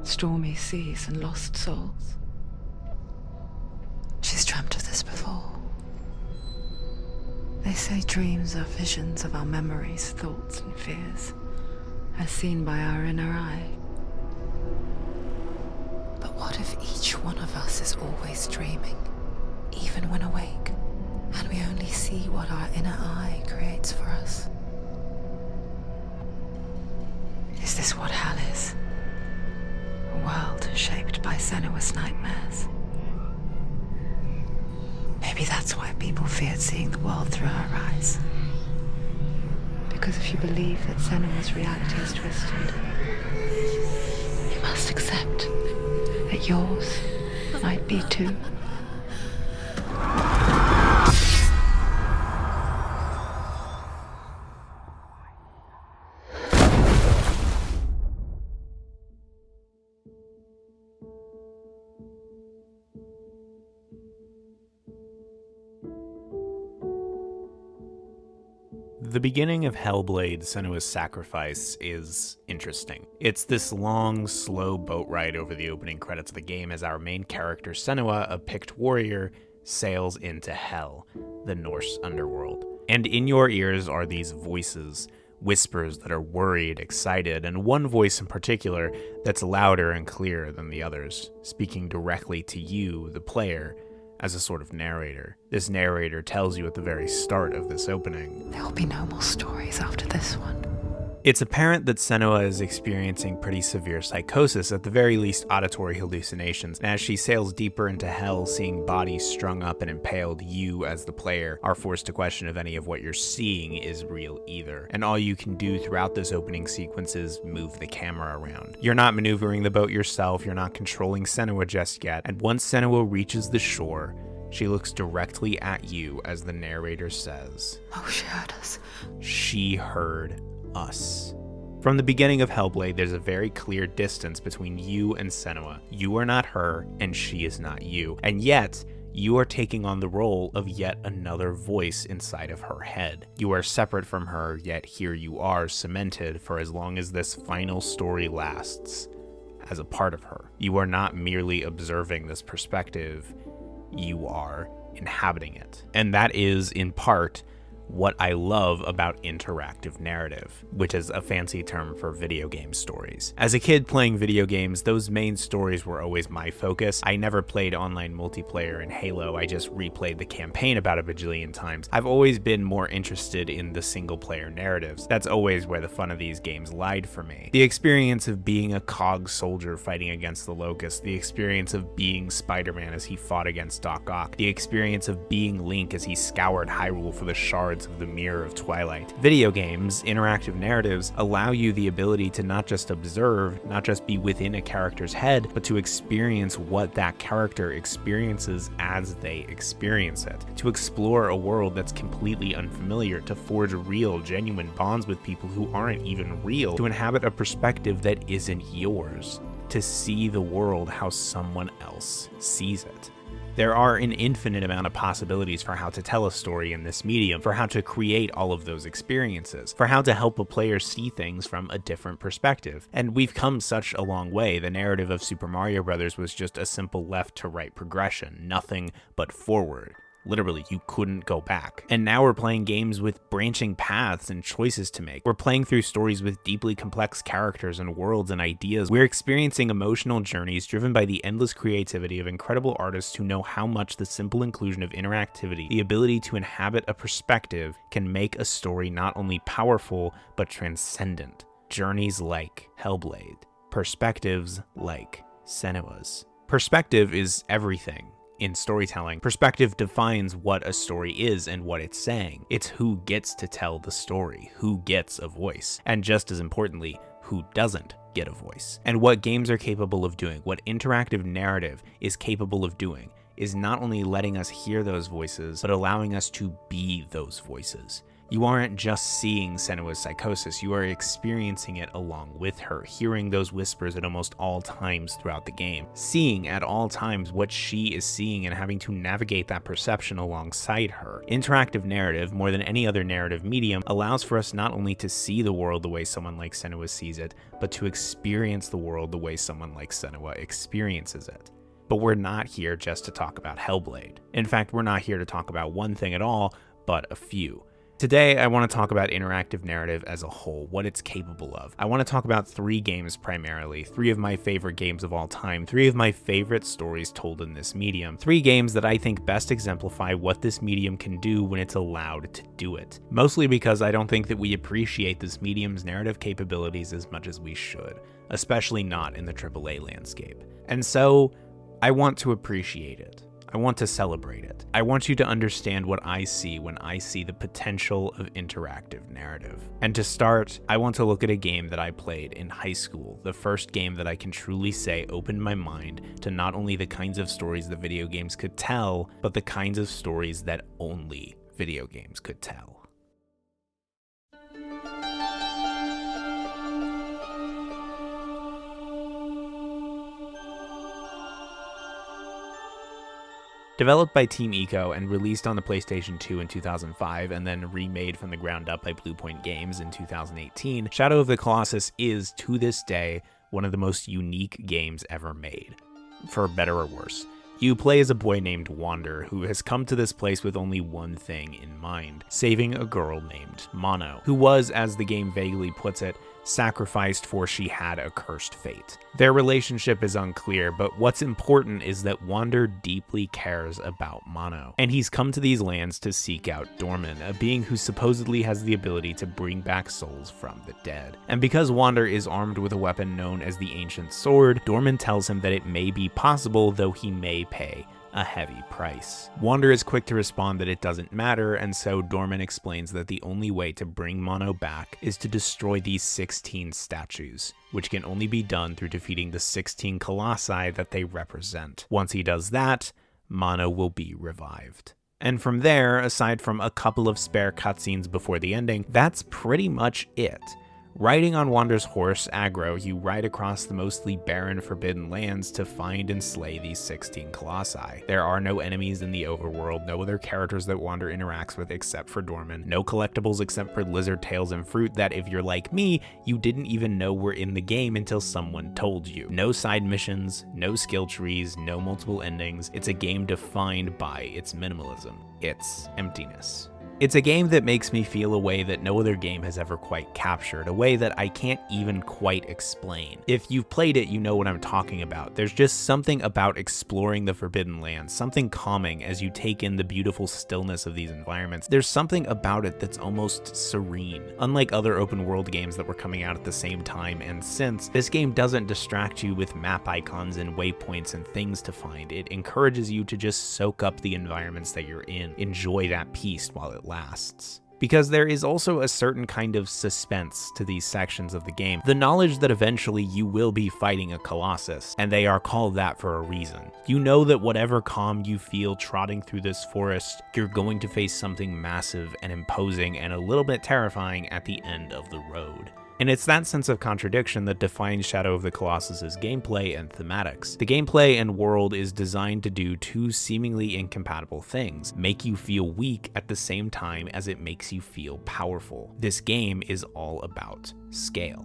stormy seas and lost souls. She's dreamt of this before. They say dreams are visions of our memories, thoughts and fears, as seen by our inner eye. But what if each one of us is always dreaming, even when awake, and we only see what our inner eye creates for us? Is this what hell is? A world shaped by Senua's nightmares. Maybe that's why people feared seeing the world through her eyes. Because if you believe that Senua's reality is twisted, you must accept that yours might be too. The beginning of Hellblade: Senua's Sacrifice is interesting. It's this long, slow boat ride over the opening credits of the game as our main character, Senua, a picked warrior, sails into Hell, the Norse underworld. And in your ears are these voices, whispers that are worried, excited, and one voice in particular that's louder and clearer than the others, speaking directly to you, the player, as a sort of narrator. This narrator tells you at the very start of this opening, There will be no more stories after this one. it's apparent that Senua is experiencing pretty severe psychosis, at the very least auditory hallucinations, and as she sails deeper into Hell, seeing bodies strung up and impaled, you, as the player, are forced to question if any of what you're seeing is real either. And all you can do throughout this opening sequence is move the camera around. You're not maneuvering the boat yourself, you're not controlling Senua just yet, and once Senua reaches the shore, she looks directly at you as the narrator says, Oh, she heard us. She heard us. From the beginning of Hellblade, there's a very clear distance between you and Senua. You are not her, and she is not you. And yet, you are taking on the role of yet another voice inside of her head. You are separate from her, yet here you are, cemented for as long as this final story lasts, as a part of her. You are not merely observing this perspective, you are inhabiting it. And that is, in part, what I love about interactive narrative, which is a fancy term for video game stories. As a kid playing video games, those main stories were always my focus. I never played online multiplayer in Halo, I just replayed the campaign about a bajillion times. I've always been more interested in the single player narratives. That's always where the fun of these games lied for me. The experience of being a cog soldier fighting against the Locust, the experience of being Spider-Man as he fought against Doc Ock, the experience of being Link as he scoured Hyrule for the shards of the Mirror of Twilight. Video games, interactive narratives, allow you the ability to not just observe, not just be within a character's head, but to experience what that character experiences as they experience it. To explore a world that's completely unfamiliar, to forge real, genuine bonds with people who aren't even real, to inhabit a perspective that isn't yours, to see the world how someone else sees it. There are an infinite amount of possibilities for how to tell a story in this medium, for how to create all of those experiences, for how to help a player see things from a different perspective. And we've come such a long way. The narrative of Super Mario Bros. Was just a simple left to right progression, nothing but forward. Literally, you couldn't go back. And now we're playing games with branching paths and choices to make. We're playing through stories with deeply complex characters and worlds and ideas. We're experiencing emotional journeys driven by the endless creativity of incredible artists who know how much the simple inclusion of interactivity, the ability to inhabit a perspective, can make a story not only powerful, but transcendent. Journeys like Hellblade. Perspectives like Senua's. Perspective is everything. In storytelling, perspective defines what a story is and what it's saying. It's who gets to tell the story, who gets a voice, and just as importantly, who doesn't get a voice. And what games are capable of doing, what interactive narrative is capable of doing, is not only letting us hear those voices, but allowing us to be those voices. You aren't just seeing Senua's psychosis, you are experiencing it along with her, hearing those whispers at almost all times throughout the game, seeing at all times what she is seeing and having to navigate that perception alongside her. Interactive narrative, more than any other narrative medium, allows for us not only to see the world the way someone like Senua sees it, but to experience the world the way someone like Senua experiences it. But we're not here just to talk about Hellblade. In fact, we're not here to talk about one thing at all, but a few. Today, I want to talk about interactive narrative as a whole, what it's capable of. I want to talk about 3 games primarily, 3 of my favorite games of all time, 3 of my favorite stories told in this medium, 3 games that I think best exemplify what this medium can do when it's allowed to do it. Mostly because I don't think that we appreciate this medium's narrative capabilities as much as we should, especially not in the AAA landscape. And so, I want to appreciate it. I want to celebrate it. I want you to understand what I see when I see the potential of interactive narrative. And to start, I want to look at a game that I played in high school, the first game that I can truly say opened my mind to not only the kinds of stories that video games could tell, but the kinds of stories that only video games could tell. Developed by Team Ico and released on the PlayStation 2 in 2005 and then remade from the ground up by Bluepoint Games in 2018, Shadow of the Colossus is, to this day, one of the most unique games ever made, for better or worse. You play as a boy named Wander, who has come to this place with only one thing in mind, saving a girl named Mono, who was, as the game vaguely puts it, sacrificed for she had a cursed fate. Their relationship is unclear, but what's important is that Wander deeply cares about Mono, and he's come to these lands to seek out Dorman, a being who supposedly has the ability to bring back souls from the dead. And because Wander is armed with a weapon known as the Ancient Sword, Dorman tells him that it may be possible, though he may pay a heavy price. Wander is quick to respond that it doesn't matter, and so Dorman explains that the only way to bring Mono back is to destroy these 16 statues, which can only be done through defeating the 16 colossi that they represent. Once he does that, Mono will be revived. And from there, aside from a couple of spare cutscenes before the ending, that's pretty much it. Riding on Wander's horse, Aggro, you ride across the mostly barren Forbidden Lands to find and slay these 16 colossi. There are no enemies in the overworld, no other characters that Wander interacts with except for Dorman, no collectibles except for lizard tails and fruit that, if you're like me, you didn't even know were in the game until someone told you. No side missions, no skill trees, no multiple endings. It's a game defined by its minimalism, its emptiness. It's a game that makes me feel a way that no other game has ever quite captured, a way that I can't even quite explain. If you've played it, you know what I'm talking about. There's just something about exploring the Forbidden Lands, something calming as you take in the beautiful stillness of these environments. There's something about it that's almost serene. Unlike other open world games that were coming out at the same time and since, this game doesn't distract you with map icons and waypoints and things to find. It encourages you to just soak up the environments that you're in, enjoy that peace while it lasts. Because there is also a certain kind of suspense to these sections of the game, the knowledge that eventually you will be fighting a Colossus, and they are called that for a reason. You know that whatever calm you feel trotting through this forest, you're going to face something massive and imposing and a little bit terrifying at the end of the road. And it's that sense of contradiction that defines Shadow of the Colossus's gameplay and thematics. The gameplay and world is designed to do 2 seemingly incompatible things: make you feel weak at the same time as it makes you feel powerful. This game is all about scale.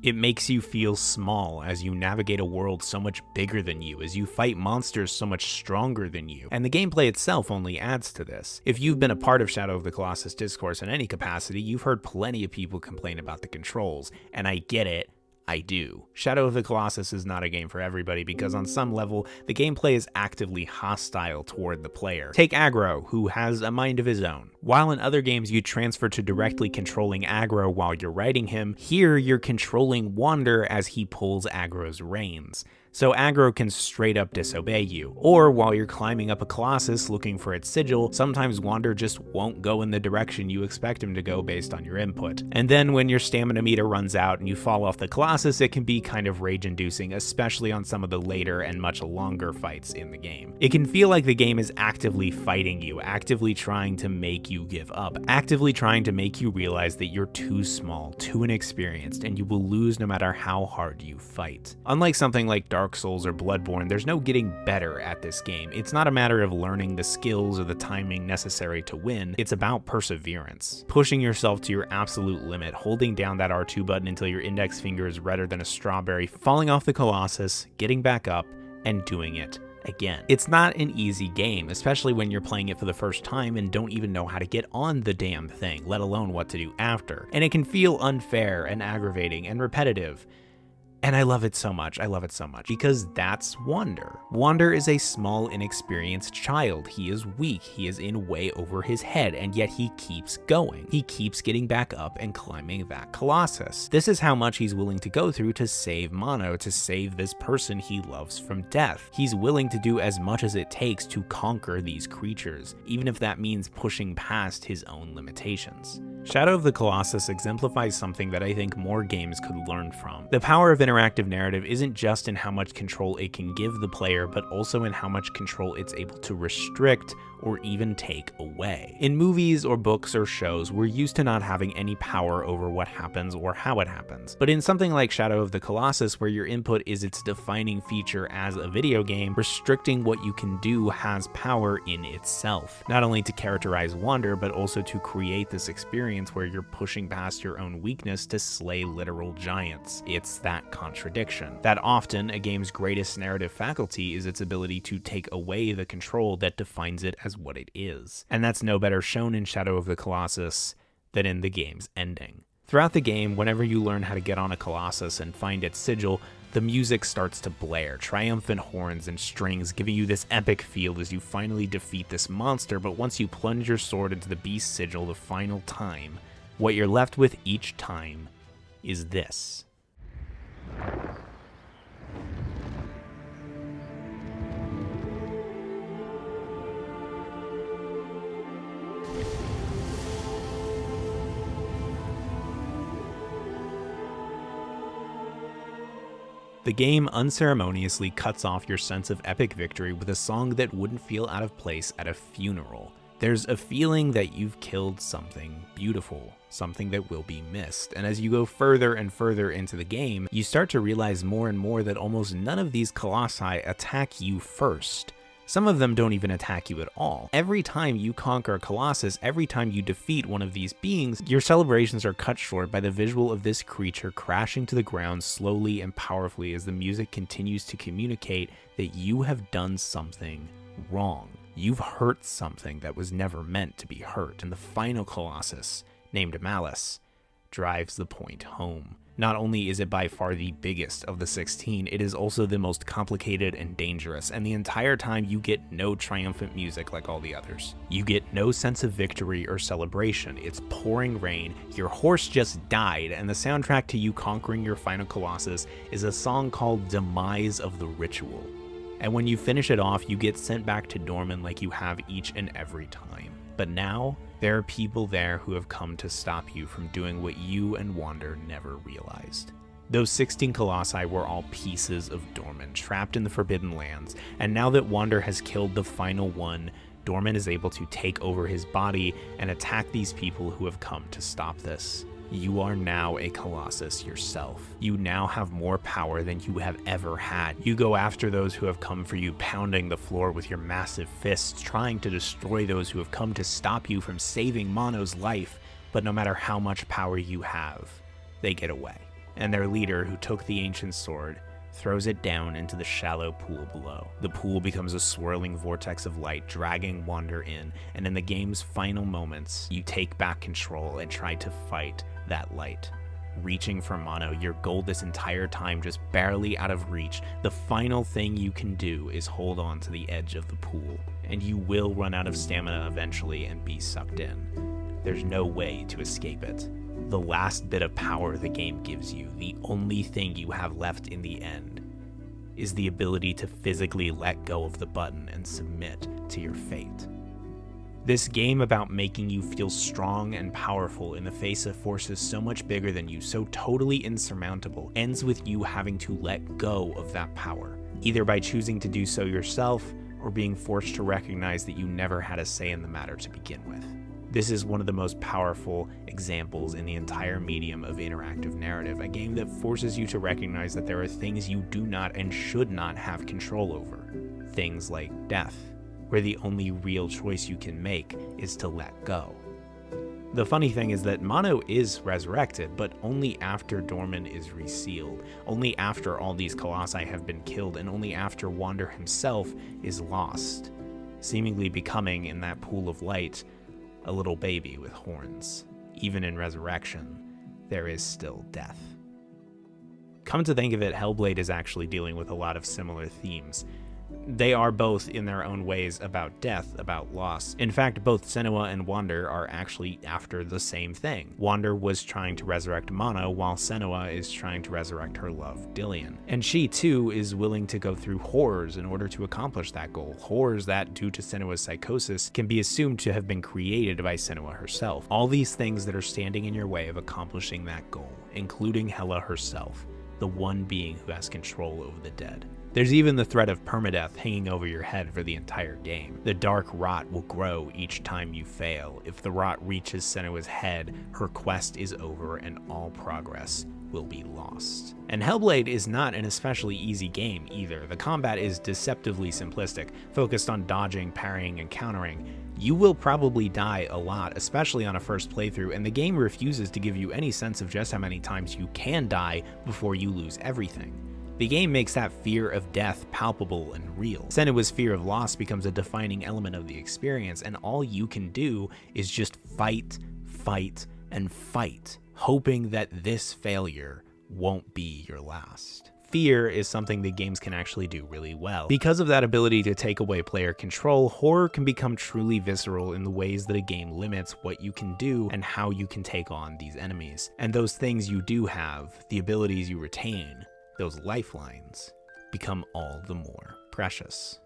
It makes you feel small as you navigate a world so much bigger than you, as you fight monsters so much stronger than you, and the gameplay itself only adds to this. If you've been a part of Shadow of the Colossus discourse in any capacity, you've heard plenty of people complain about the controls, and I get it. I do. Shadow of the Colossus is not a game for everybody because on some level, the gameplay is actively hostile toward the player. Take Aggro, who has a mind of his own. While in other games you transfer to directly controlling Aggro while you're riding him, here you're controlling Wander as he pulls Aggro's reins. so aggro can straight up disobey you. Or while you're climbing up a Colossus looking for its sigil, sometimes Wander just won't go in the direction you expect him to go based on your input. And then when your stamina meter runs out and you fall off the Colossus, it can be kind of rage-inducing, especially on some of the later and much longer fights in the game. It can feel like the game is actively fighting you, actively trying to make you give up, actively trying to make you realize that you're too small, too inexperienced, and you will lose no matter how hard you fight. Unlike something like Dark Souls or Bloodborne, there's no getting better at this game. It's not a matter of learning the skills or the timing necessary to win, it's about perseverance. Pushing yourself to your absolute limit, holding down that R2 button until your index finger is redder than a strawberry, falling off the Colossus, getting back up, and doing it again. It's not an easy game, especially when you're playing it for the first time and don't even know how to get on the damn thing, let alone what to do after. And it can feel unfair and aggravating and repetitive. And I love it so much. I love it so much because that's Wander. Wander is a small, inexperienced child. He is weak. He is in way over his head, and yet he keeps going. He keeps getting back up and climbing that Colossus. This is how much he's willing to go through to save Mono, to save this person he loves from death. He's willing to do as much as it takes to conquer these creatures, even if that means pushing past his own limitations. Shadow of the Colossus exemplifies something that I think more games could learn from. The power of interactive narrative isn't just in how much control it can give the player, but also in how much control it's able to restrict or even take away. In movies or books or shows, we're used to not having any power over what happens or how it happens. But in something like Shadow of the Colossus, where your input is its defining feature as a video game, restricting what you can do has power in itself. Not only to characterize Wander, but also to create this experience where you're pushing past your own weakness to slay literal giants. It's that contradiction. That often, a game's greatest narrative faculty is its ability to take away the control that defines it as what it is. And that's no better shown in Shadow of the Colossus than in the game's ending. Throughout the game, whenever you learn how to get on a Colossus and find its sigil, the music starts to blare, triumphant horns and strings giving you this epic feel as you finally defeat this monster. But once you plunge your sword into the beast's sigil the final time, what you're left with each time is this. The game unceremoniously cuts off your sense of epic victory with a song that wouldn't feel out of place at a funeral. There's a feeling that you've killed something beautiful, something that will be missed. And as you go further and further into the game, you start to realize more and more that almost none of these colossi attack you first. Some of them don't even attack you at all. Every time you conquer a Colossus, every time you defeat one of these beings, your celebrations are cut short by the visual of this creature crashing to the ground slowly and powerfully as the music continues to communicate that you have done something wrong. You've hurt something that was never meant to be hurt. And the final Colossus, named Malice, drives the point home. Not only is it by far the biggest of the 16, it is also the most complicated and dangerous, and the entire time you get no triumphant music like all the others. You get no sense of victory or celebration. It's pouring rain, your horse just died, and the soundtrack to you conquering your final Colossus is a song called Demise of the Ritual. And when you finish it off, you get sent back to Dorman like you have each and every time. But now, there are people there who have come to stop you from doing what you and Wander never realized. Those 16 colossi were all pieces of Dorman, trapped in the Forbidden Lands, and now that Wander has killed the final one, Dorman is able to take over his body and attack these people who have come to stop this. You are now a Colossus yourself. You now have more power than you have ever had. You go after those who have come for you, pounding the floor with your massive fists, trying to destroy those who have come to stop you from saving Mono's life. But no matter how much power you have, they get away. And their leader, who took the ancient sword, throws it down into the shallow pool below. The pool becomes a swirling vortex of light, dragging Wander in, and in the game's final moments, you take back control and try to fight that light. Reaching for Mono, your goal this entire time just barely out of reach. The final thing you can do is hold on to the edge of the pool, and you will run out of stamina eventually and be sucked in. There's no way to escape it. The last bit of power the game gives you, the only thing you have left in the end, is the ability to physically let go of the button and submit to your fate. This game about making you feel strong and powerful in the face of forces so much bigger than you, so totally insurmountable, ends with you having to let go of that power, either by choosing to do so yourself or being forced to recognize that you never had a say in the matter to begin with. This is one of the most powerful examples in the entire medium of interactive narrative, a game that forces you to recognize that there are things you do not and should not have control over. Things like death, where the only real choice you can make is to let go. The funny thing is that Mono is resurrected, but only after Dorman is resealed, only after all these colossi have been killed, and only after Wander himself is lost, seemingly becoming, in that pool of light, a little baby with horns. Even in resurrection, there is still death. Come to think of it, Hellblade is actually dealing with a lot of similar themes. They are both, in their own ways, about death, about loss. In fact, both Senua and Wander are actually after the same thing. Wander was trying to resurrect Mono, while Senua is trying to resurrect her love, Dillion. And she, too, is willing to go through horrors in order to accomplish that goal. Horrors that, due to Senua's psychosis, can be assumed to have been created by Senua herself. All these things that are standing in your way of accomplishing that goal, including Hela herself, the one being who has control over the dead. There's even the threat of permadeath hanging over your head for the entire game. The dark rot will grow each time you fail. If the rot reaches Senua's head, her quest is over and all progress will be lost. And Hellblade is not an especially easy game either. The combat is deceptively simplistic, focused on dodging, parrying, and countering. You will probably die a lot, especially on a first playthrough, and the game refuses to give you any sense of just how many times you can die before you lose everything. The game makes that fear of death palpable and real. Senua's fear of loss becomes a defining element of the experience, and all you can do is just fight, fight, and fight, hoping that this failure won't be your last. Fear is something that games can actually do really well. Because of that ability to take away player control, horror can become truly visceral in the ways that a game limits what you can do and how you can take on these enemies. And those things you do have, the abilities you retain, those lifelines, become all the more precious.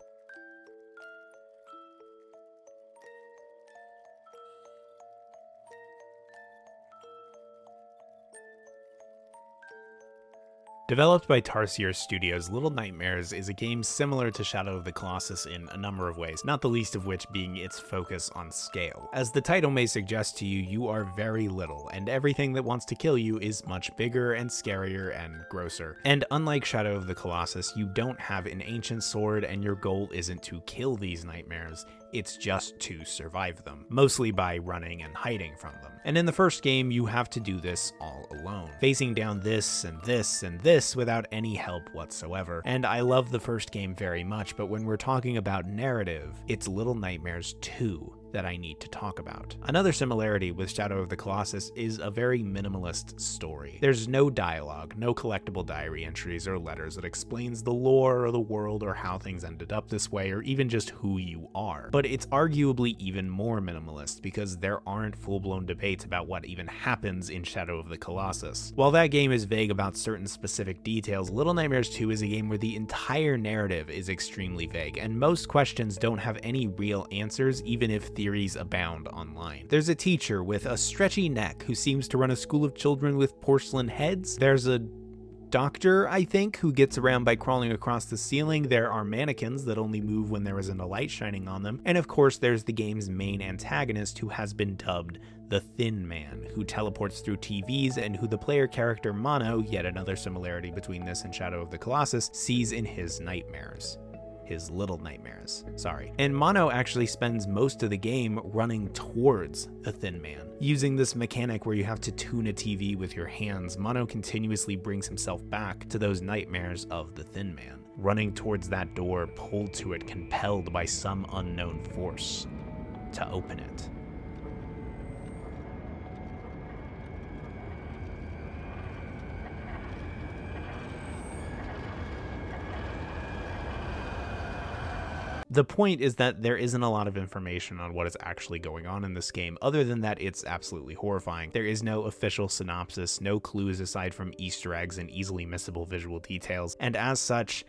Developed by Tarsier Studios, Little Nightmares is a game similar to Shadow of the Colossus in a number of ways, not the least of which being its focus on scale. As the title may suggest to you, you are very little, and everything that wants to kill you is much bigger and scarier and grosser. And unlike Shadow of the Colossus, you don't have an ancient sword, and your goal isn't to kill these nightmares, it's just to survive them, mostly by running and hiding from them. And in the first game, you have to do this all alone, facing down this and this and this without any help whatsoever. And I love the first game very much, but when we're talking about narrative, it's Little Nightmares 2 that I need to talk about. Another similarity with Shadow of the Colossus is a very minimalist story. There's no dialogue, no collectible diary entries or letters that explains the lore or the world or how things ended up this way or even just who you are. But it's arguably even more minimalist because there aren't full-blown debates about what even happens in Shadow of the Colossus. While that game is vague about certain specific details, Little Nightmares 2 is a game where the entire narrative is extremely vague, and most questions don't have any real answers, even if theories abound online. There's a teacher with a stretchy neck who seems to run a school of children with porcelain heads. There's a doctor, I think, who gets around by crawling across the ceiling. There are mannequins that only move when there isn't a light shining on them. And of course, there's the game's main antagonist who has been dubbed the Thin Man, who teleports through TVs and who the player character Mono, yet another similarity between this and Shadow of the Colossus, sees in his nightmares. His little nightmares, sorry. And Mono actually spends most of the game running towards the Thin Man. Using this mechanic where you have to tune a TV with your hands, Mono continuously brings himself back to those nightmares of the Thin Man, running towards that door, pulled to it, compelled by some unknown force to open it. The point is that there isn't a lot of information on what is actually going on in this game, other than that it's absolutely horrifying. There is no official synopsis, no clues aside from Easter eggs and easily missable visual details, and as such,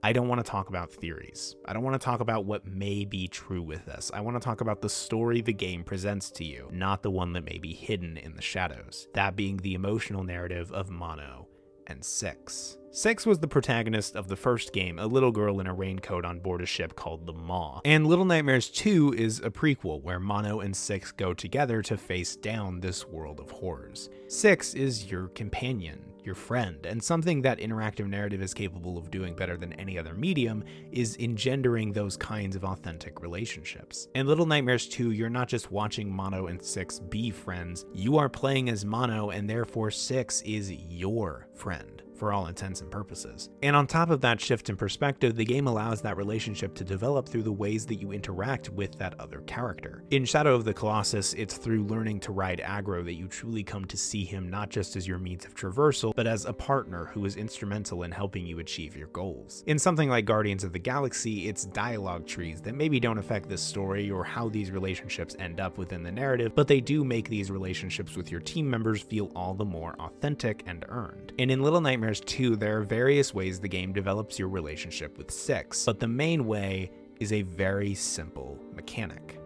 I don't want to talk about theories. I don't want to talk about what may be true with this. I want to talk about the story the game presents to you, not the one that may be hidden in the shadows. That being the emotional narrative of Mono and Six. Six was the protagonist of the first game, a little girl in a raincoat on board a ship called the Maw. And Little Nightmares 2 is a prequel where Mono and Six go together to face down this world of horrors. Six is your companion, your friend, and something that interactive narrative is capable of doing better than any other medium is engendering those kinds of authentic relationships. In Little Nightmares 2, you're not just watching Mono and Six be friends, you are playing as Mono, and therefore Six is your friend, for all intents and purposes. And on top of that shift in perspective, the game allows that relationship to develop through the ways that you interact with that other character. In Shadow of the Colossus, it's through learning to ride aggro that you truly come to see him not just as your means of traversal, but as a partner who is instrumental in helping you achieve your goals. In something like Guardians of the Galaxy, it's dialogue trees that maybe don't affect the story or how these relationships end up within the narrative, but they do make these relationships with your team members feel all the more authentic and earned. And in Little Nightmares 2, there are various ways the game develops your relationship with Six, but the main way is a very simple mechanic.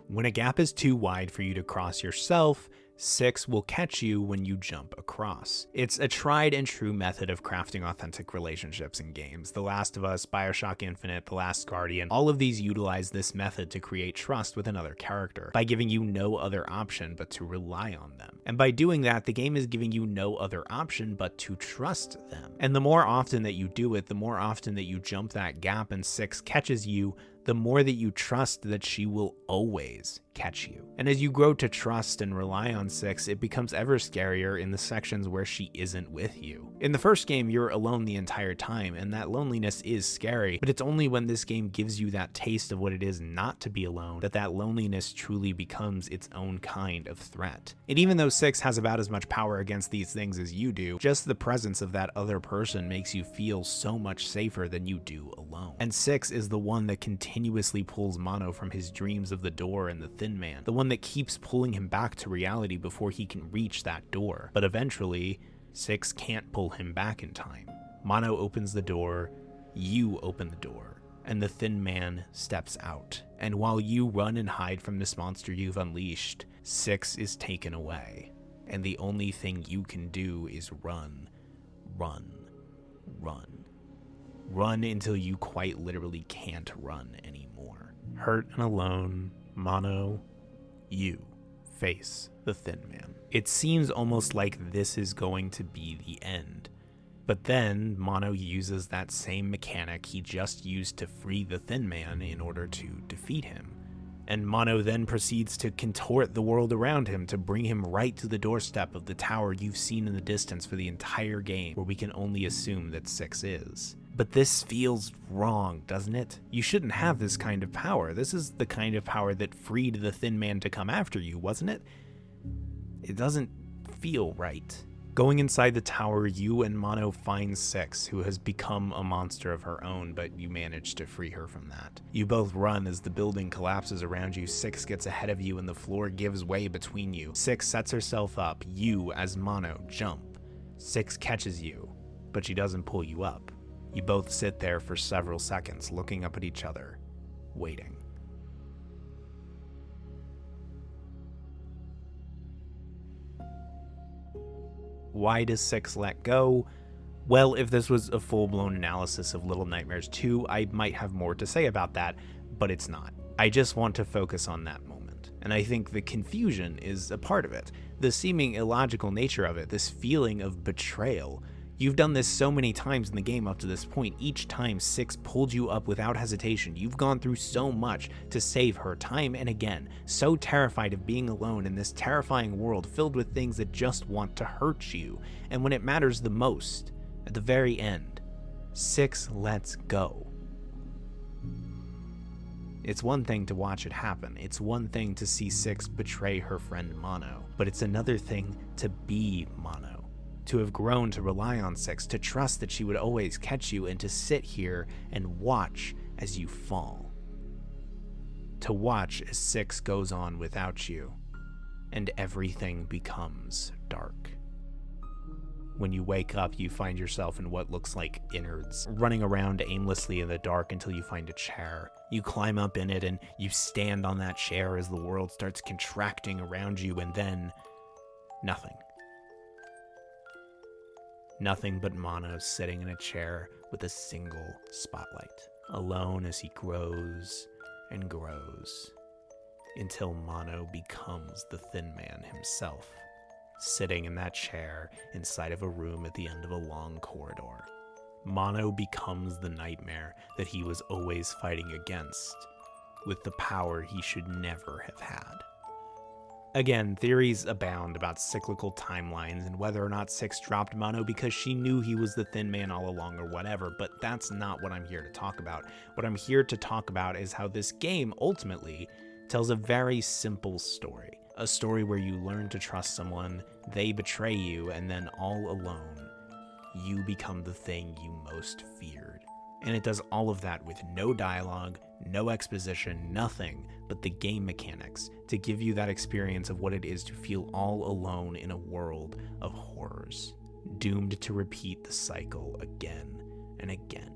When a gap is too wide for you to cross yourself, Six will catch you when you jump across. It's a tried and true method of crafting authentic relationships in games. The Last of Us, BioShock Infinite, The Last Guardian, all of these utilize this method to create trust with another character by giving you no other option but to rely on them. And by doing that, the game is giving you no other option but to trust them. And the more often that you do it, the more often that you jump that gap and Six catches you, the more that you trust that she will always catch you. And as you grow to trust and rely on Six, it becomes ever scarier in the sections where she isn't with you. In the first game, you're alone the entire time, and that loneliness is scary, but it's only when this game gives you that taste of what it is not to be alone that that loneliness truly becomes its own kind of threat. And even though Six has about as much power against these things as you do, just the presence of that other person makes you feel so much safer than you do alone. And Six is the one that continuously pulls Mono from his dreams of the door and the Thin Man, the one that keeps pulling him back to reality before he can reach that door. But eventually, Six can't pull him back in time. Mono opens the door, you open the door, and the Thin Man steps out. And while you run and hide from this monster you've unleashed, Six is taken away. And the only thing you can do is run, run, run. Run until you quite literally can't run anymore. Hurt and alone, Mono, you face the Thin Man. It seems almost like this is going to be the end. But then Mono uses that same mechanic he just used to free the Thin Man in order to defeat him. And Mono then proceeds to contort the world around him to bring him right to the doorstep of the tower you've seen in the distance for the entire game, where we can only assume that Six is. But this feels wrong, doesn't it? You shouldn't have this kind of power. This is the kind of power that freed the Thin Man to come after you, wasn't it? It doesn't feel right. Going inside the tower, you and Mono find Six, who has become a monster of her own, but you manage to free her from that. You both run as the building collapses around you. Six gets ahead of you and the floor gives way between you. Six sets herself up. You, as Mono, jump. Six catches you, but she doesn't pull you up. You both sit there for several seconds, looking up at each other, waiting. Why does Six let go? Well, if this was a full-blown analysis of Little Nightmares 2, I might have more to say about that, but it's not. I just want to focus on that moment. And I think the confusion is a part of it. The seeming illogical nature of it, this feeling of betrayal. You've done this so many times in the game up to this point. Each time Six pulled you up without hesitation. You've gone through so much to save her time and again, so terrified of being alone in this terrifying world filled with things that just want to hurt you. And when it matters the most, at the very end, Six lets go. It's one thing to watch it happen. It's one thing to see Six betray her friend Mono, but it's another thing to be Mono. To have grown to rely on Six, to trust that she would always catch you, and to sit here and watch as you fall. To watch as Six goes on without you, and everything becomes dark. When you wake up, you find yourself in what looks like innards, running around aimlessly in the dark until you find a chair. You climb up in it and you stand on that chair as the world starts contracting around you, and then nothing. Nothing but Mono sitting in a chair with a single spotlight, alone as he grows and grows, until Mono becomes the Thin Man himself, sitting in that chair inside of a room at the end of a long corridor. Mono becomes the nightmare that he was always fighting against, with the power he should never have had. Again, theories abound about cyclical timelines and whether or not Six dropped Mono because she knew he was the Thin Man all along or whatever, but that's not what I'm here to talk about. What I'm here to talk about is how this game ultimately tells a very simple story. A story where you learn to trust someone, they betray you, and then all alone, you become the thing you most feared. And it does all of that with no dialogue, no exposition, nothing but the game mechanics to give you that experience of what it is to feel all alone in a world of horrors, doomed to repeat the cycle again and again.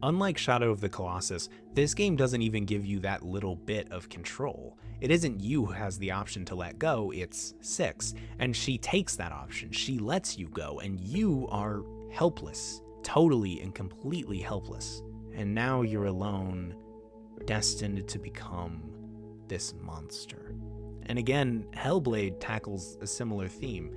Unlike Shadow of the Colossus, this game doesn't even give you that little bit of control. It isn't you who has the option to let go, it's Six, and she takes that option. She lets you go, and you are helpless, totally and completely helpless. And now you're alone, destined to become this monster. And again, Hellblade tackles a similar theme.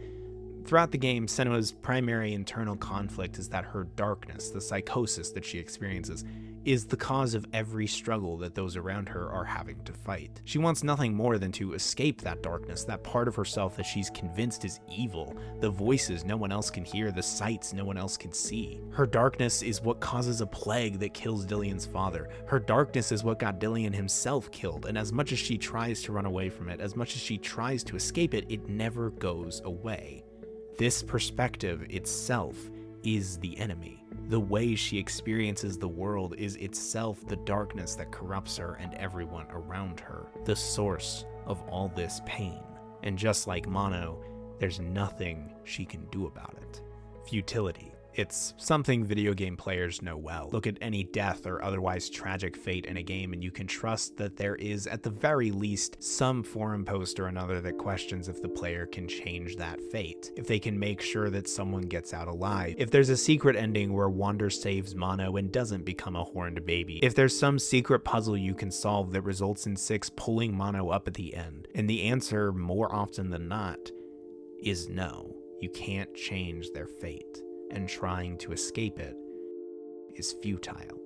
Throughout the game, Senua's primary internal conflict is that her darkness, the psychosis that she experiences, is the cause of every struggle that those around her are having to fight. She wants nothing more than to escape that darkness, that part of herself that she's convinced is evil, the voices no one else can hear, the sights no one else can see. Her darkness is what causes a plague that kills Dillian's father. Her darkness is what got Dillian himself killed, and as much as she tries to run away from it, as much as she tries to escape it, it never goes away. This perspective itself is the enemy. The way she experiences the world is itself the darkness that corrupts her and everyone around her, the source of all this pain. And just like Mono, there's nothing she can do about it. Futility. It's something video game players know well. Look at any death or otherwise tragic fate in a game and you can trust that there is, at the very least, some forum post or another that questions if the player can change that fate, if they can make sure that someone gets out alive, if there's a secret ending where Wander saves Mono and doesn't become a horned baby, if there's some secret puzzle you can solve that results in Six pulling Mono up at the end. And the answer, more often than not, is no. You can't change their fate. And trying to escape it is futile.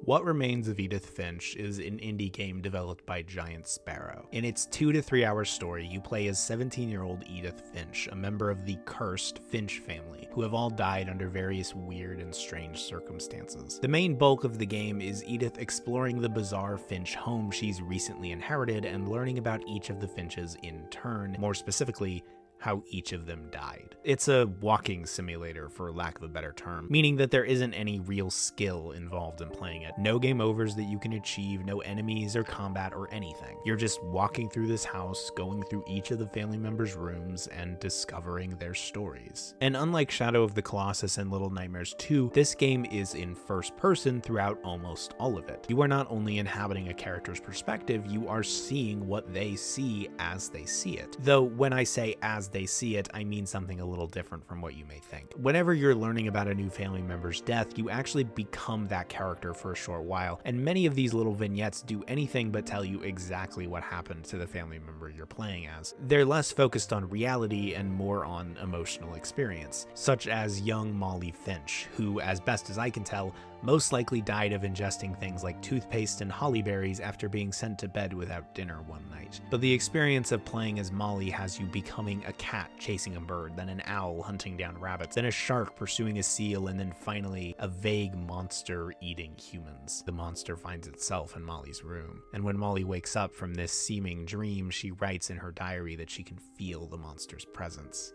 What Remains of Edith Finch is an indie game developed by Giant Sparrow. In its 2 to 3 hour story, you play as 17-year-old Edith Finch, a member of the cursed Finch family, who have all died under various weird and strange circumstances. The main bulk of the game is Edith exploring the bizarre Finch home she's recently inherited and learning about each of the Finches in turn, more specifically, how each of them died. It's a walking simulator, for lack of a better term, meaning that there isn't any real skill involved in playing it. No game overs that you can achieve, no enemies or combat or anything. You're just walking through this house, going through each of the family members' rooms, and discovering their stories. And unlike Shadow of the Colossus and Little Nightmares 2, this game is in first person throughout almost all of it. You are not only inhabiting a character's perspective, you are seeing what they see as they see it. Though when I say as they see it, I mean something a little different from what you may think. Whenever you're learning about a new family member's death, you actually become that character for a short while, and many of these little vignettes do anything but tell you exactly what happened to the family member you're playing as. They're less focused on reality and more on emotional experience, such as young Molly Finch, who, as best as I can tell, most likely died of ingesting things like toothpaste and holly berries after being sent to bed without dinner one night. But the experience of playing as Molly has you becoming a cat chasing a bird, then an owl hunting down rabbits, then a shark pursuing a seal, and then finally a vague monster eating humans. The monster finds itself in Molly's room, and when Molly wakes up from this seeming dream, she writes in her diary that she can feel the monster's presence,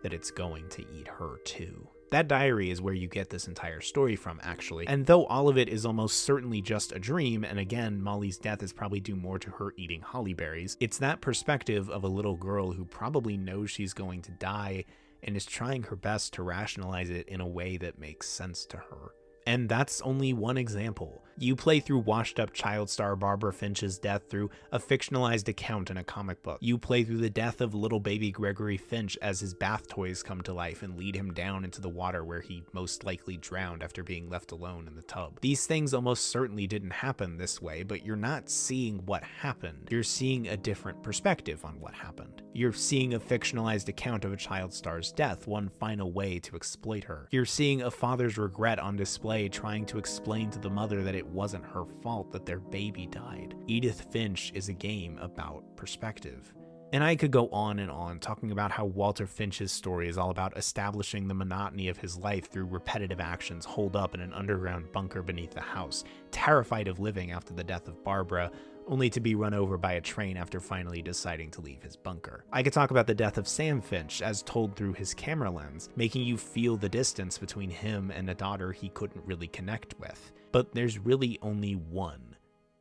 that it's going to eat her too. That diary is where you get this entire story from, actually. And though all of it is almost certainly just a dream, and again, Molly's death is probably due more to her eating holly berries, it's that perspective of a little girl who probably knows she's going to die and is trying her best to rationalize it in a way that makes sense to her. And that's only one example. You play through washed-up child star Barbara Finch's death through a fictionalized account in a comic book. You play through the death of little baby Gregory Finch as his bath toys come to life and lead him down into the water where he most likely drowned after being left alone in the tub. These things almost certainly didn't happen this way, but you're not seeing what happened. You're seeing a different perspective on what happened. You're seeing a fictionalized account of a child star's death, one final way to exploit her. You're seeing a father's regret on display trying to explain to the mother that it wasn't her fault that their baby died. Edith Finch is a game about perspective. And I could go on and on talking about how Walter Finch's story is all about establishing the monotony of his life through repetitive actions holed up in an underground bunker beneath the house, terrified of living after the death of Barbara, only to be run over by a train after finally deciding to leave his bunker. I could talk about the death of Sam Finch as told through his camera lens, making you feel the distance between him and a daughter he couldn't really connect with. But there's really only one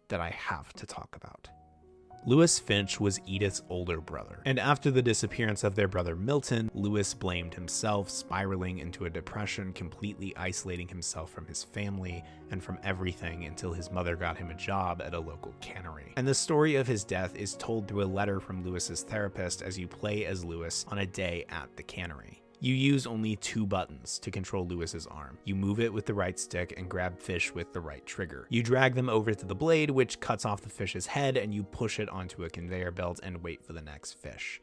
that I have to talk about. Lewis Finch was Edith's older brother, and after the disappearance of their brother Milton, Lewis blamed himself, spiraling into a depression, completely isolating himself from his family and from everything until his mother got him a job at a local cannery. And the story of his death is told through a letter from Lewis's therapist as you play as Lewis on a day at the cannery. You use only 2 buttons to control Lewis's arm. You move it with the right stick and grab fish with the right trigger. You drag them over to the blade, which cuts off the fish's head, and you push it onto a conveyor belt and wait for the next fish.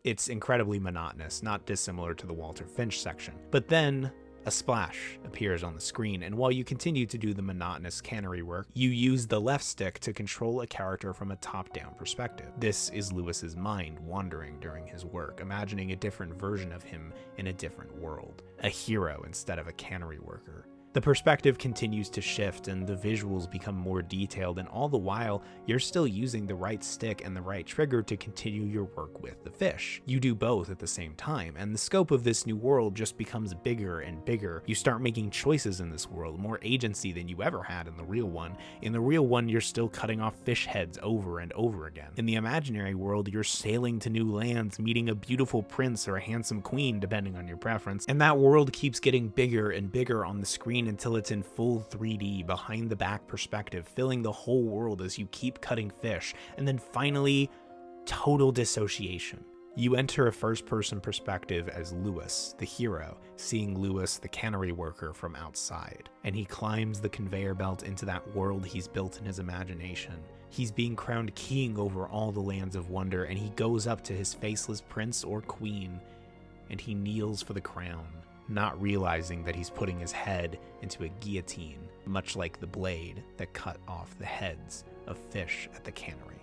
It's incredibly monotonous, not dissimilar to the Walter Finch section. But then, a splash appears on the screen, and while you continue to do the monotonous cannery work, you use the left stick to control a character from a top-down perspective. This is Lewis's mind wandering during his work, imagining a different version of him in a different world, a hero instead of a cannery worker. The perspective continues to shift and the visuals become more detailed, and all the while, you're still using the right stick and the right trigger to continue your work with the fish. You do both at the same time, and the scope of this new world just becomes bigger and bigger. You start making choices in this world, more agency than you ever had in the real one. In the real one, you're still cutting off fish heads over and over again. In the imaginary world, you're sailing to new lands, meeting a beautiful prince or a handsome queen, depending on your preference, and that world keeps getting bigger and bigger on the screen until it's in full 3D behind the back perspective, filling the whole world as you keep cutting fish, and then finally, total dissociation. You enter a first-person perspective as Lewis, the hero, seeing Lewis, the cannery worker, from outside, and he climbs the conveyor belt into that world he's built in his imagination. He's being crowned king over all the lands of wonder, and he goes up to his faceless prince or queen, and he kneels for the crown, not realizing that he's putting his head into a guillotine, much like the blade that cut off the heads of fish at the cannery.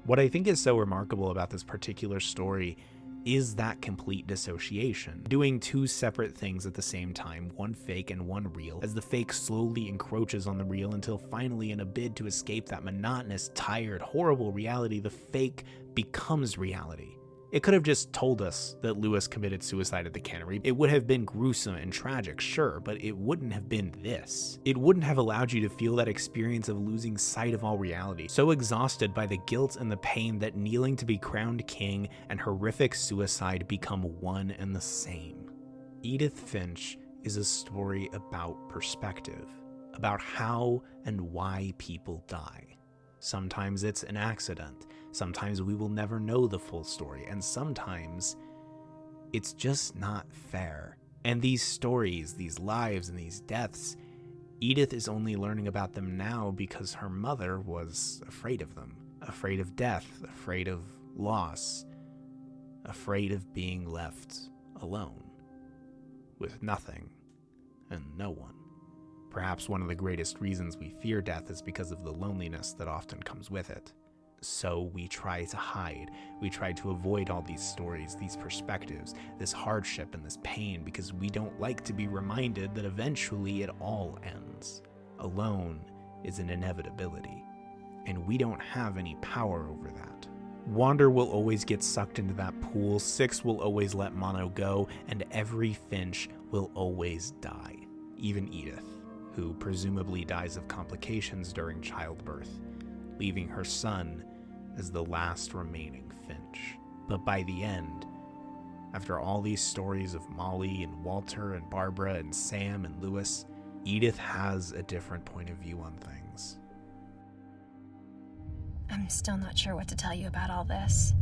What I think is so remarkable about this particular story is that complete dissociation, doing 2 separate things at the same time, one fake and one real, as the fake slowly encroaches on the real until finally, in a bid to escape that monotonous, tired, horrible reality, the fake becomes reality. It could have just told us that Lewis committed suicide at the cannery. It would have been gruesome and tragic, sure, but it wouldn't have been this. It wouldn't have allowed you to feel that experience of losing sight of all reality, so exhausted by the guilt and the pain that kneeling to be crowned king and horrific suicide become one and the same. Edith Finch is a story about perspective, about how and why people die. Sometimes it's an accident. Sometimes we will never know the full story, and sometimes it's just not fair. And these stories, these lives, and these deaths, Edith is only learning about them now because her mother was afraid of them. Afraid of death, afraid of loss, afraid of being left alone, with nothing and no one. Perhaps one of the greatest reasons we fear death is because of the loneliness that often comes with it. So we try to hide, we try to avoid all these stories, these perspectives, this hardship and this pain, because we don't like to be reminded that eventually it all ends. Alone is an inevitability, and we don't have any power over that. Wander will always get sucked into that pool, Six will always let Mono go, and every Finch will always die. Even Edith, who presumably dies of complications during childbirth, leaving her son as the last remaining Finch. But by the end, after all these stories of Molly and Walter and Barbara and Sam and Lewis, Edith has a different point of view on things. I'm still not sure what to tell you about all this.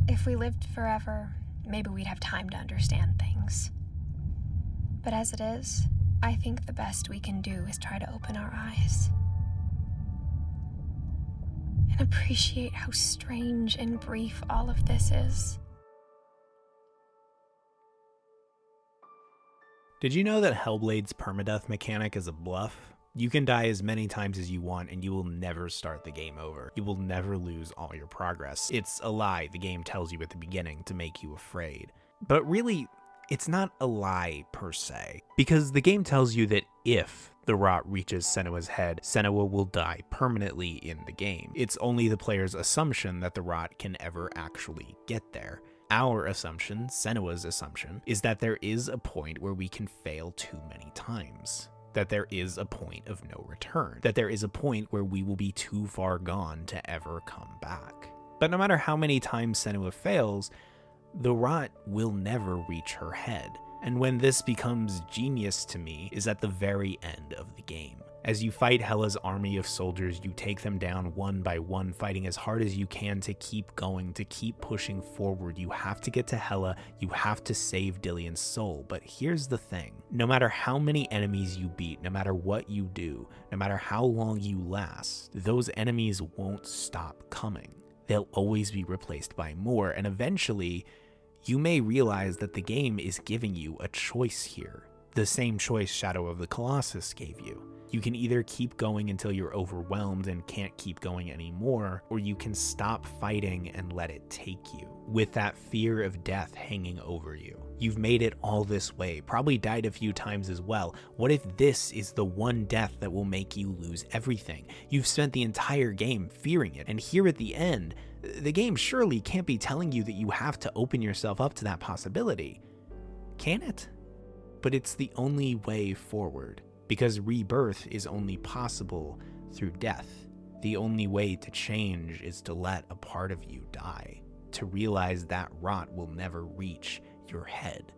If we lived forever, maybe we'd have time to understand things. But as it is, I think the best we can do is try to open our eyes and appreciate how strange and brief all of this is. Did you know that Hellblade's permadeath mechanic is a bluff? You can die as many times as you want and you will never start the game over. You will never lose all your progress. It's a lie the game tells you at the beginning to make you afraid. But really, it's not a lie per se, because the game tells you that if the rot reaches Senua's head, Senua will die permanently in the game. It's only the player's assumption that the rot can ever actually get there. Our assumption, Senua's assumption, is that there is a point where we can fail too many times. That there is a point of no return. That there is a point where we will be too far gone to ever come back. But no matter how many times Senua fails, the rot will never reach her head. And when this becomes genius to me is at the very end of the game. As you fight Hela's army of soldiers, you take them down one by one, fighting as hard as you can to keep going, to keep pushing forward. You have to get to Hela, you have to save Dillion's soul. But here's the thing, no matter how many enemies you beat, no matter what you do, no matter how long you last, those enemies won't stop coming. They'll always be replaced by more, and eventually, you may realize that the game is giving you a choice here. The same choice Shadow of the Colossus gave you. You can either keep going until you're overwhelmed and can't keep going anymore, or you can stop fighting and let it take you, with that fear of death hanging over you. You've made it all this way, probably died a few times as well. What if this is the one death that will make you lose everything? You've spent the entire game fearing it, and here at the end, the game surely can't be telling you that you have to open yourself up to that possibility. Can it? But it's the only way forward. Because rebirth is only possible through death. The only way to change is to let a part of you die, to realize that rot will never reach your head.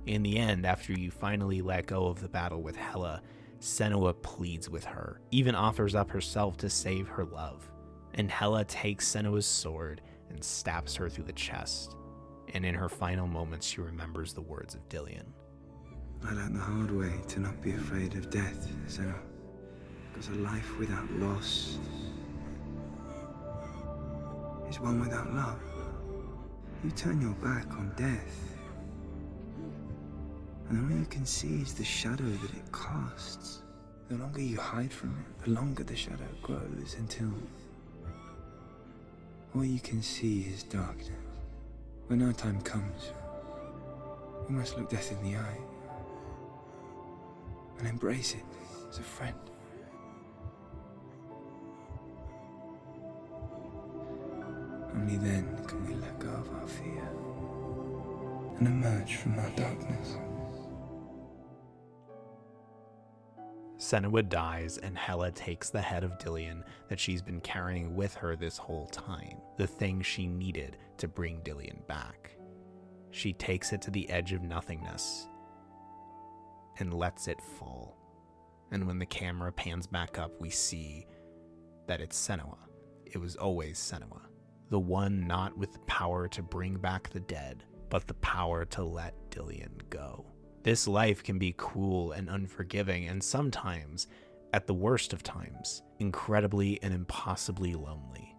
In the end, after you finally let go of the battle with Hela, Senua pleads with her, even offers up herself to save her love. And Hela takes Senua's sword and stabs her through the chest. And in her final moments, she remembers the words of Dillion. I learned the hard way to not be afraid of death, Senua. Because a life without loss is one without love. You turn your back on death, and all you can see is the shadow that it casts. The longer you hide from it, the longer the shadow grows until all you can see is darkness. When our time comes, we must look death in the eye and embrace it as a friend. Only then can we let go of our fear and emerge from our darkness. Senua dies and Hela takes the head of Dillion that she's been carrying with her this whole time, the thing she needed to bring Dillion back. She takes it to the edge of nothingness and lets it fall. And when the camera pans back up, we see that it's Senua. It was always Senua. The one not with the power to bring back the dead, but the power to let Dillion go. This life can be cruel and unforgiving, and sometimes, at the worst of times, incredibly and impossibly lonely.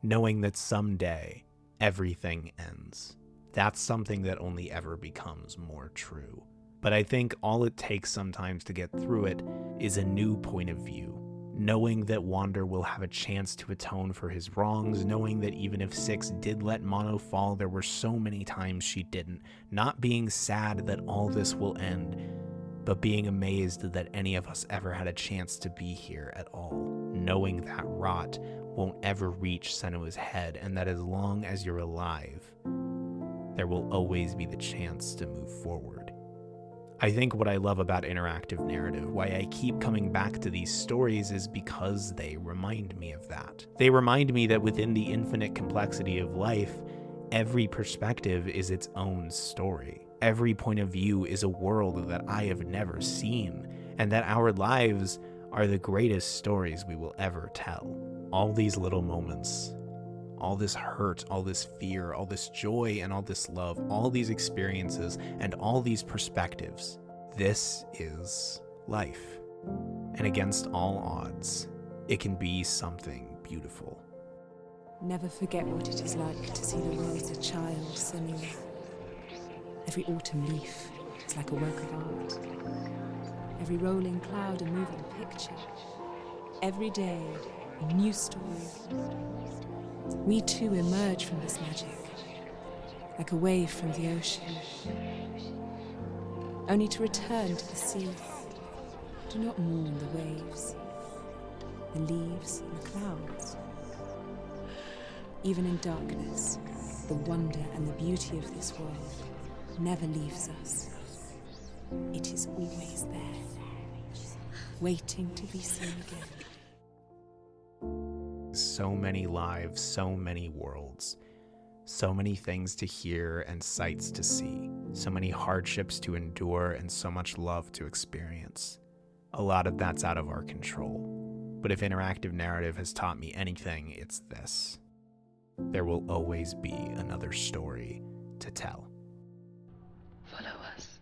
Knowing that someday, everything ends. That's something that only ever becomes more true. But I think all it takes sometimes to get through it is a new point of view. Knowing that Wander will have a chance to atone for his wrongs, knowing that even if Six did let Mono fall, there were so many times she didn't. Not being sad that all this will end, but being amazed that any of us ever had a chance to be here at all, knowing that rot won't ever reach Senua's head, and that as long as you're alive, there will always be the chance to move forward. I think what I love about interactive narrative, why I keep coming back to these stories, is because they remind me of that. They remind me that within the infinite complexity of life, every perspective is its own story. Every point of view is a world that I have never seen, and that our lives are the greatest stories we will ever tell. All these little moments, all this hurt, all this fear, all this joy, and all this love, all these experiences, and all these perspectives. This is life. And against all odds, it can be something beautiful. Never forget what it is like to see the world as a child, Senua. Every autumn leaf is like a work of art. Every rolling cloud a moving picture. Every day a new story. We too emerge from this magic, like a wave from the ocean, only to return to the sea. Do not mourn the waves, the leaves and the clouds. Even in darkness, the wonder and the beauty of this world never leaves us. It is always there, waiting to be seen again. So many lives, so many worlds, so many things to hear and sights to see, so many hardships to endure and so much love to experience. A lot of that's out of our control. But if interactive narrative has taught me anything, it's this. There will always be another story to tell. Follow us.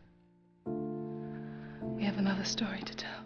We have another story to tell.